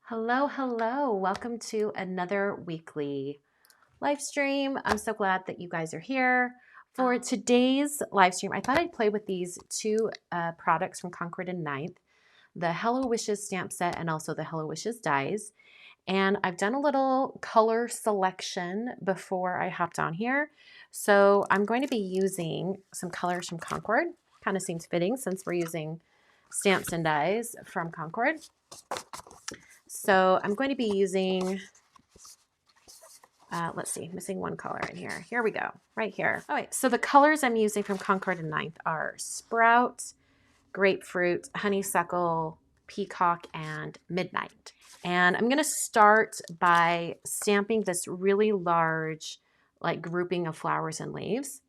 Hello, hello. Welcome to another weekly live stream. I'm so glad that you guys are here. For today's live stream, I thought I'd play with these two products from Concord and Ninth, the Hello Wishes stamp set and also the Hello Wishes dies. And I've done a little color selection before I hopped on here. So I'm going to be using some colors from Concord. Kind of seems fitting since we're using stamps and dies from Concord. So I'm going to be using, let's see, missing one color in here. Here we go, right here. All right, so the colors I'm using from Concord and Ninth are Sprout, Grapefruit, Honeysuckle, Peacock, and Midnight. And I'm going to start by stamping this really large, like grouping of flowers and leaves.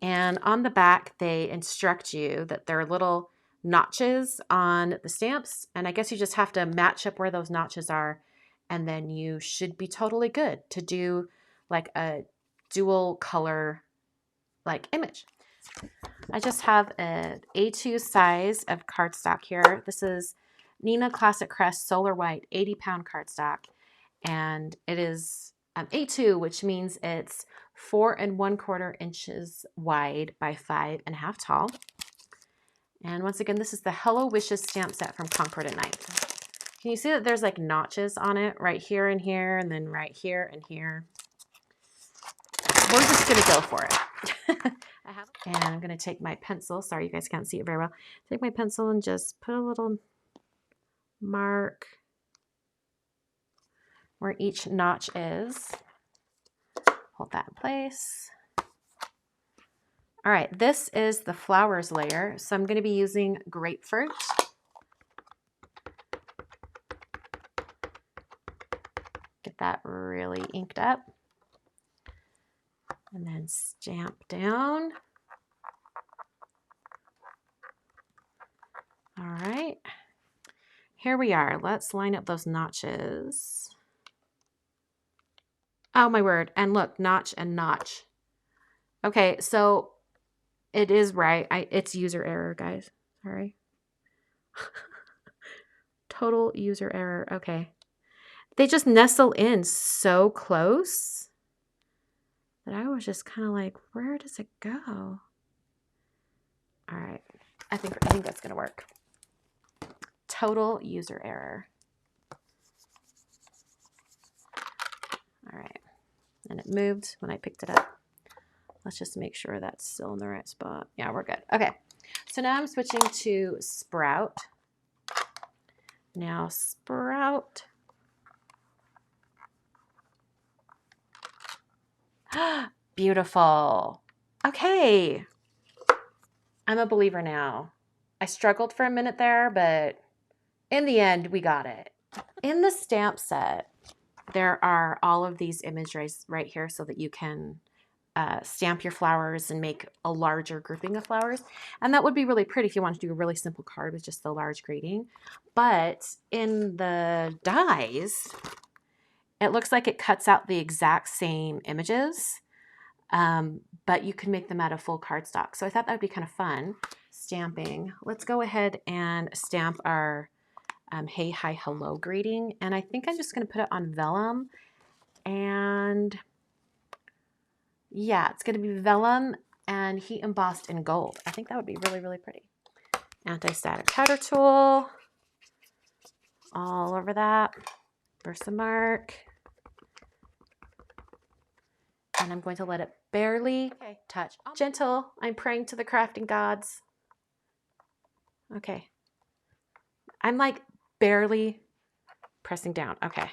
And on the back, they instruct you that there are little notches on the stamps. And I guess you just have to match up where those notches are. And then you should be totally good to do like a dual color like image. I just have an A2 size of cardstock here. This is Neenah Classic Crest Solar White 80-pound cardstock. And it is A2, which means it's 4 1/4 inches wide by 5.5 tall. And once again, this is the Hello Wishes stamp set from Concord and Ninth. Can you see that there's like notches on it right here and here, and then right here and here? We're just going to go for it. And I'm going to take my pencil. Sorry, you guys can't see it very well. Take my pencil and just put a little mark where each notch is. Hold that in place. All right, this is the flowers layer. So I'm going to be using grapefruit. Get that really inked up. And then stamp down. All right, here we are. Let's line up those notches. Oh my word, and look, notch and notch. Okay, so it is right. It's user error, guys. Sorry. Total user error. Okay. They just nestle in so close that I was just kind of like, where does it go? All right. I think that's going to work. Total user error. All right. And it moved when I picked it up. Let's just make sure that's still in the right spot. Yeah, we're good. Okay. So now I'm switching to Sprout. Now Sprout. Beautiful. Okay. I'm a believer now. I struggled for a minute there, but in the end, we got it. In the stamp set, there are all of these images right here so that you can stamp your flowers and make a larger grouping of flowers. And that would be really pretty if you want to do a really simple card with just the large grading. But in the dies, it looks like it cuts out the exact same images, but you can make them out of full cardstock. So I thought that would be kind of fun stamping. Let's go ahead and stamp our Hey, Hi, Hello greeting. And I think I'm just going to put it on vellum. And yeah, it's going to be vellum and heat embossed in gold. I think that would be really, really pretty. Anti-static powder tool all over that. Versamark. And I'm going to let it barely touch. Gentle. I'm praying to the crafting gods. Okay. I'm like barely pressing down. Okay.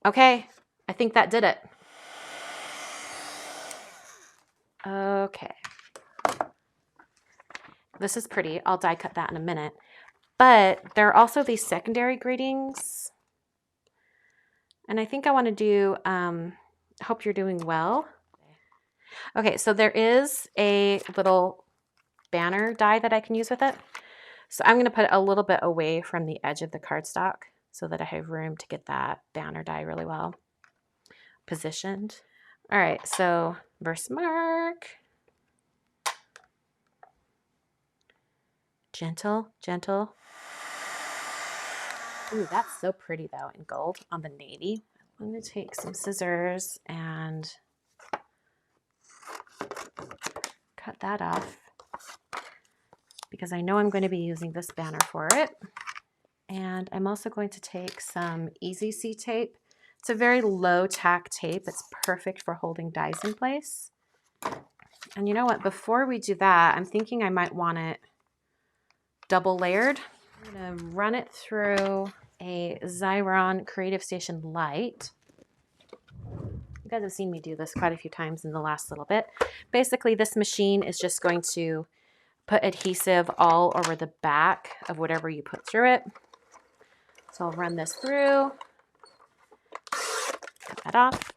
Okay. I think that did it. Okay. This is pretty. I'll die cut that in a minute. But there are also these secondary gradings. And I think I want to do, hope you're doing well. Okay, so there is a little banner die that I can use with it. So I'm going to put it a little bit away from the edge of the cardstock so that I have room to get that banner die really well positioned. All right, so Versamark. Gentle, gentle. Ooh, that's so pretty though in gold on the navy. I'm going to take some scissors and cut that off because I know I'm going to be using this banner for it. And I'm also going to take some Easy C tape. It's a very low tack tape. It's perfect for holding dies in place. And you know what? Before we do that, I'm thinking I might want it double layered. I'm going to run it through a Xyron Creative Station Light. You guys have seen me do this quite a few times in the last little bit. Basically, this machine is just going to put adhesive all over the back of whatever you put through it. So I'll run this through, cut that off.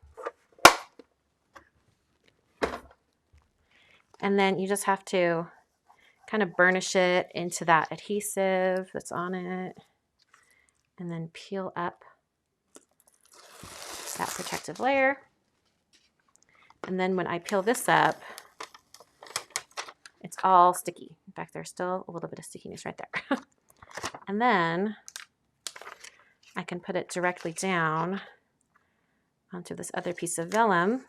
And then you just have to kind of burnish it into that adhesive that's on it, and then peel up that protective layer. And then when I peel this up, it's all sticky. In fact, there's still a little bit of stickiness right there. And then I can put it directly down onto this other piece of vellum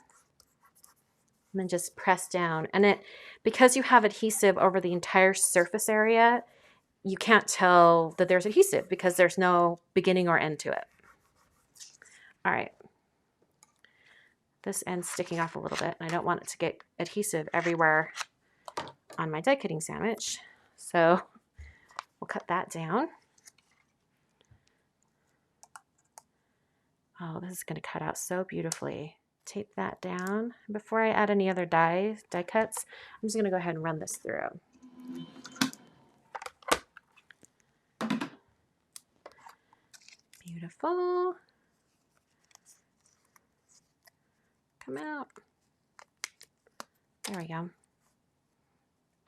and then just press down. And it, because you have adhesive over the entire surface area, you can't tell that there's adhesive because there's no beginning or end to it. All right. This end's sticking off a little bit, and I don't want it to get adhesive everywhere on my die cutting sandwich. So we'll cut that down. Oh, this is going to cut out so beautifully. Tape that down. Before I add any other die cuts, I'm just going to go ahead and run this through. Beautiful. Come out. There we go.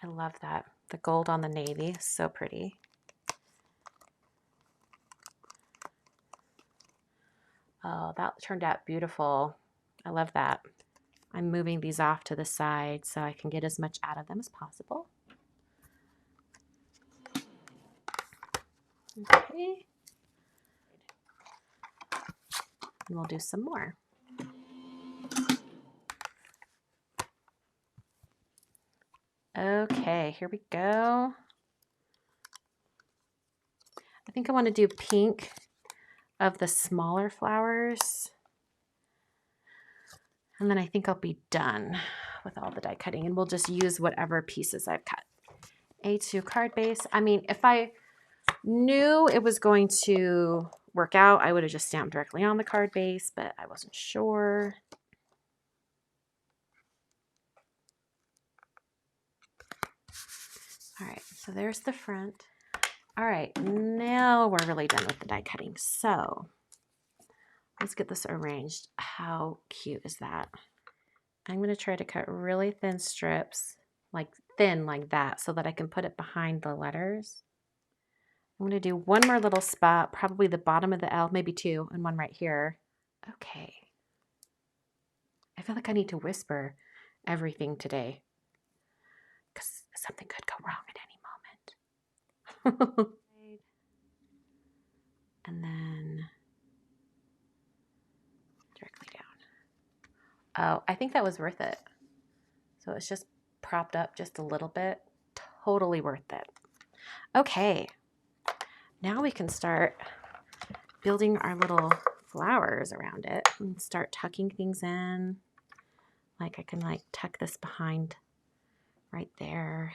I love that. The gold on the navy, so pretty. Oh, that turned out beautiful. I love that. I'm moving these off to the side so I can get as much out of them as possible. Okay. And we'll do some more. Okay, here we go. I think I want to do pink of the smaller flowers. And then I think I'll be done with all the die cutting, and we'll just use whatever pieces I've cut. A2 card base. I mean, if I knew it was going to work out, I would have just stamped directly on the card base, but I wasn't sure. All right, so there's the front. All right, now we're really done with the die cutting. So let's get this arranged. How cute is that? I'm going to try to cut really thin strips, like thin like that, so that I can put it behind the letters. I'm going to do one more little spot, probably the bottom of the L, maybe two, and one right here. Okay. I feel like I need to whisper everything today because something could go wrong at any moment. And then directly down. Oh, I think that was worth it. So it's just propped up just a little bit. Totally worth it. Okay. Now we can start building our little flowers around it and start tucking things in. Like I can like tuck this behind right there.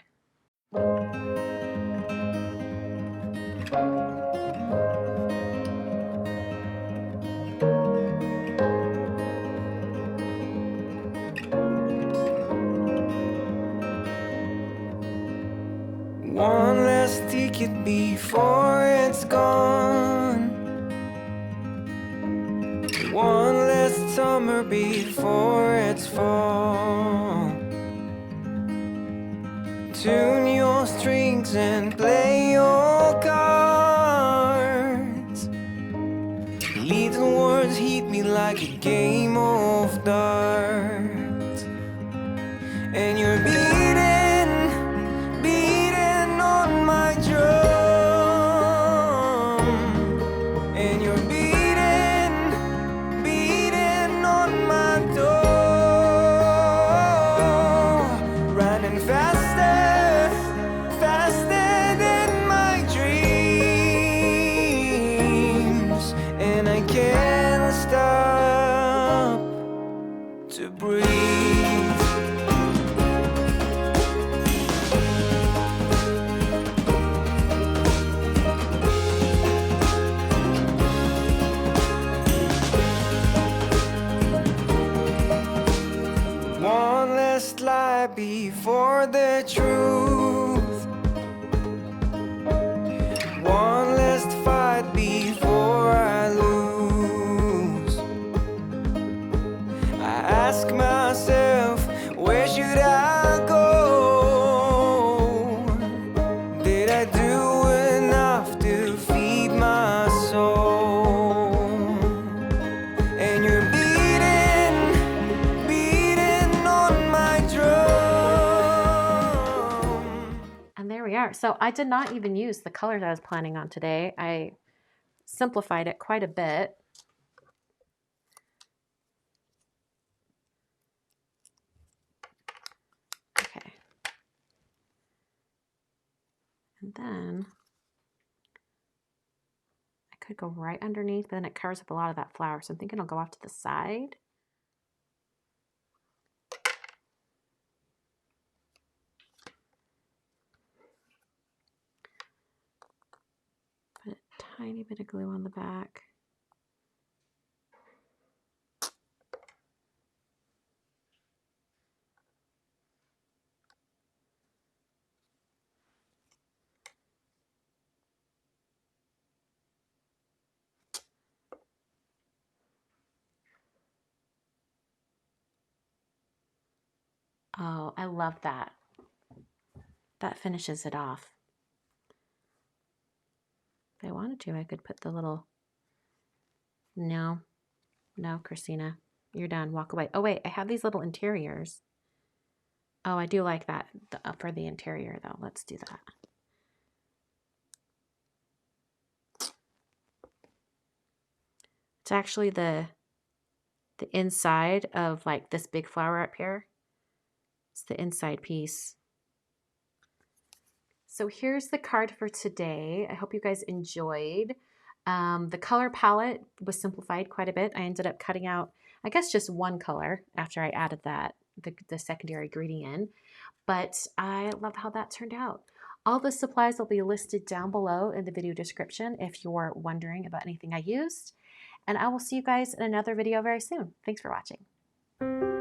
One last ticket before it's gone. One last summer before it's fall. Tune your strings and play your cards. Little words hit me like a game of darts. And you're beating on my drum. So I did not even use the colors I was planning on today. I simplified it quite a bit. Okay. And then I could go right underneath, but then it covers up a lot of that flower. So I'm thinking I'll go off to the side. Put a tiny bit of glue on the back. Oh, I love that. That finishes it off. If I wanted to, I could put the little... No, Christina, you're done. Walk away. Oh, wait, I have these little interiors. Oh, I do like that for the interior, though. Let's do that. It's actually the inside of like this big flower up here. It's the inside piece. So here's the card for today. I hope you guys enjoyed. The color palette was simplified quite a bit. I ended up cutting out, I guess, just one color after I added that, the secondary ingredient. But I love how that turned out. All the supplies will be listed down below in the video description if you're wondering about anything I used. And I will see you guys in another video very soon. Thanks for watching.